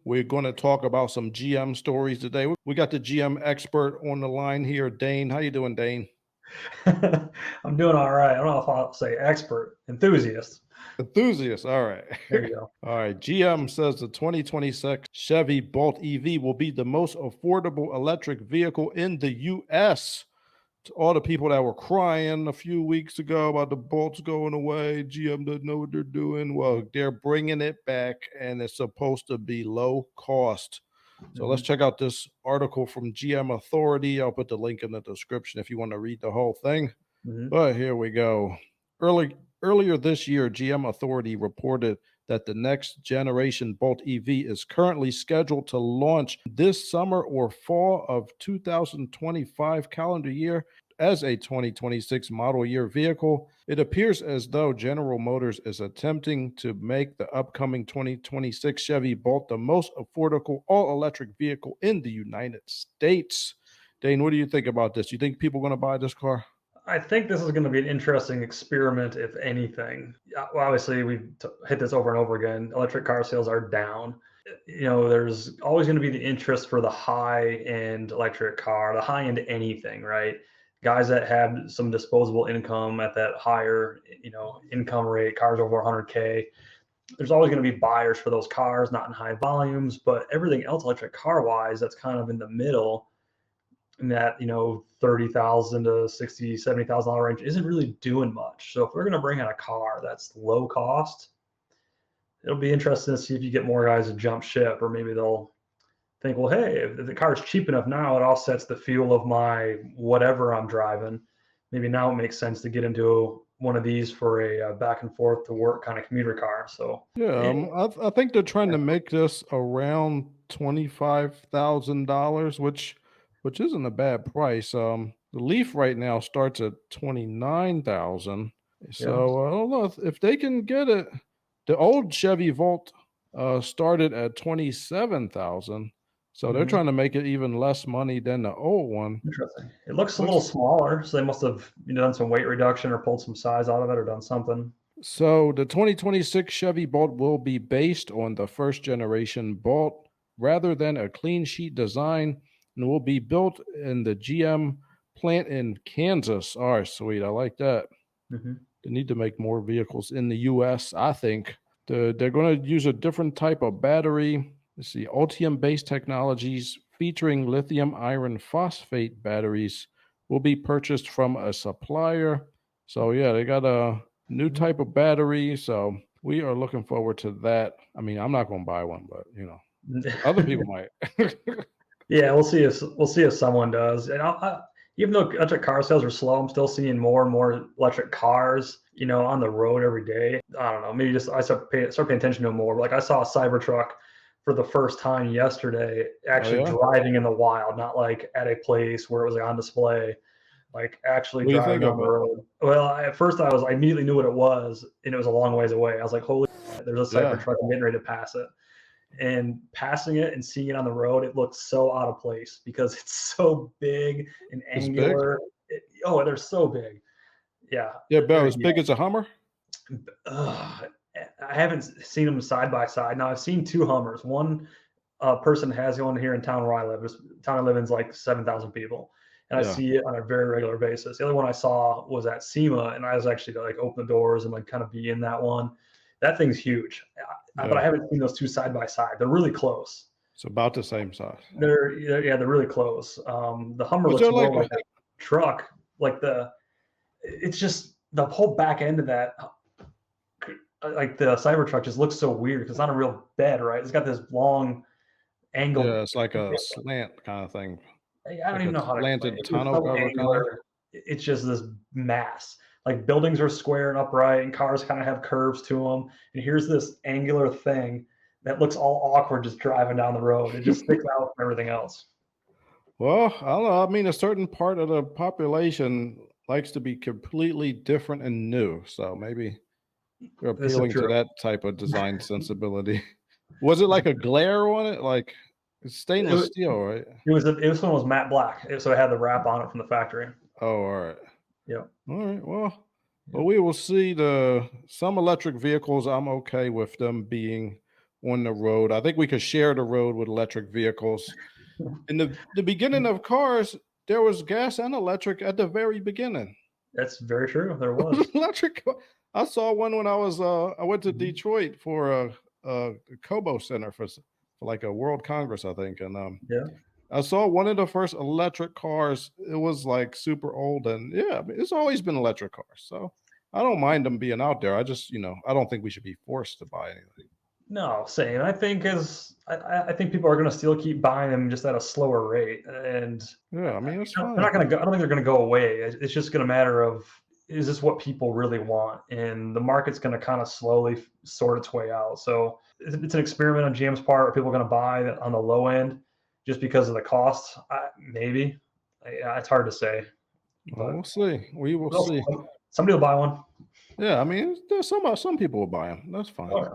We're going to talk about some GM stories today. We got the GM expert on the line here, Dane. How you doing, Dane? I'm doing all right. I don't know if I'll say expert, enthusiast. Enthusiast. All right. There you go. All right. GM says the 2026 Chevy Bolt EV will be the most affordable electric vehicle in the U.S. To all the people that were crying a few weeks ago about the Bolts going away, GM doesn't know what they're doing. Well, they're bringing it back, and it's supposed to be low cost. So let's check out this article from GM Authority. I'll put the link in the description if you want to read the whole thing. Mhm. But here we go. Earlier this year, GM Authority reported that the next generation Bolt EV is currently scheduled to launch this summer or fall of 2025 calendar year as a 2026 model year vehicle. It appears as though General Motors is attempting to make the upcoming 2026 Chevy Bolt the most affordable all-electric vehicle in the United States. Dane, what do you think about this? You think people are going to buy this car? I think this is going to be an interesting experiment, if anything. Well, obviously, we've hit this over and over again. Electric car sales are down. There's always going to be the interest for the high-end electric car, the high-end anything, right? Guys that have some disposable income at that higher, income rate, cars over 100K. There's always going to be buyers for those cars, not in high volumes, but everything else electric car-wise, that's kind of in the middle in that 30,000 to 60, $70,000 range isn't really doing much. So if we're going to bring out a car that's low cost, it'll be interesting to see if you get more guys to jump ship, or maybe they'll think, well, hey, if the car is cheap enough now, it offsets the fuel of my whatever I'm driving. Maybe now it makes sense to get into one of these for a back and forth to work kind of commuter car. So Yeah, I think they're trying to make this around $25,000, which isn't a bad price. The Leaf right now starts at 29,000. yeah. So I don't know if they can get it. The old Chevy Volt started at 27,000. So they're Mhm. trying to make it even less money than the old one. Interesting. It looks a little Looks smaller, so they must have done some weight reduction or pulled some size out of it or done something. So the 2026 Chevy Bolt will be based on the first generation Bolt rather than a clean sheet design, and will be built in the GM plant in Kansas. All right, sweet. I like that. Hmm. They need to make more vehicles in the US, I think. They're going to use a different type of battery. Let's see, Ultium based technologies featuring lithium iron phosphate batteries will be purchased from a supplier. So, yeah, they got a new Hmm. type of battery. So, we are looking forward to that. I mean, I'm not going to buy one, but, other people might. Yeah, we'll see if someone does. And even though electric car sales are slow, I'm still seeing more and more electric cars, on the road every day. I don't know, maybe just I start paying attention to them more. Like I saw a Cybertruck for the first time yesterday, Oh, actually yeah? driving in the wild, not like at a place where it was like on display, like actually What do you driving think down of the it? road. Well, at first I immediately knew what it was, and it was a long ways away. I was like, holy shit, there's a Yeah, Cybertruck. I'm getting ready to pass it. And passing it and seeing it on the road, it looks so out of place because it's so big and it's big. angular. They're so big. Yeah, Yeah, Bill, they're as big as a Hummer. ugh, I haven't seen them side by side. Now I've seen two Hummers. One person has one here in town where I live. This town I live in is like 7,000 people, and I Yeah, see it on a very regular basis. The other one I saw was at SEMA, and I was actually to like open the doors and like kind of be in that one. That thing's huge, but I yeah. haven't seen those two side by side. They're really close. It's about the same size. They're really close. The Hummer Was looks there more like like a truck. Like it's just the whole back end of that. Like the Cybertruck just looks so weird because it's not a real bed, right? It's got this long angled. yeah, it's like a slant kind of thing, I don't like even a know how to explain slanted it. It's tonneau so cover kinda? angular. It's just this mass. Like buildings are square and upright, and cars kind of have curves to them. And here's this angular thing that looks all awkward just driving down the road. It just sticks out from everything else. Well, I don't know, I mean, a certain part of the population likes to be completely different and new, so maybe you're This is appealing to true. that type of design sensibility. Was it like a glare on it? Like, it's It, stainless was- steel, right? it was one was matte black, so it had the wrap on it from the factory. Oh, alright. Yep. Alright, well, Yep. we will see. Some electric vehicles, I'm okay with them being on the road. I think we could share the road with electric vehicles. In the beginning of cars, there was gas and electric at the very beginning. That's very true. There was. Electric. I saw one when I went to Mhm. Detroit for a Kobo Center for like a World Congress, I think, and Yeah. I saw one of the first electric cars. It was like super old, and yeah, I mean, it's always been electric cars. So I don't mind them being out there. I just, I don't think we should be forced to buy anything. No, same. I think people are going to still keep buying them just at a slower rate, and Yeah, I mean, it's they're not fine. going to go. I don't think they're going to go away. It's just going to matter of, is this what people really want, and the market's going to kind of slowly sort its way out. So it's an experiment on GM's part. Are people going to buy that on the low end just because of the cost? Maybe. Yeah, it's hard to say, Well, but we'll see. We will well, see. somebody will buy one. Yeah, I mean, there's some people will buy them. That's fine. Oh, yeah.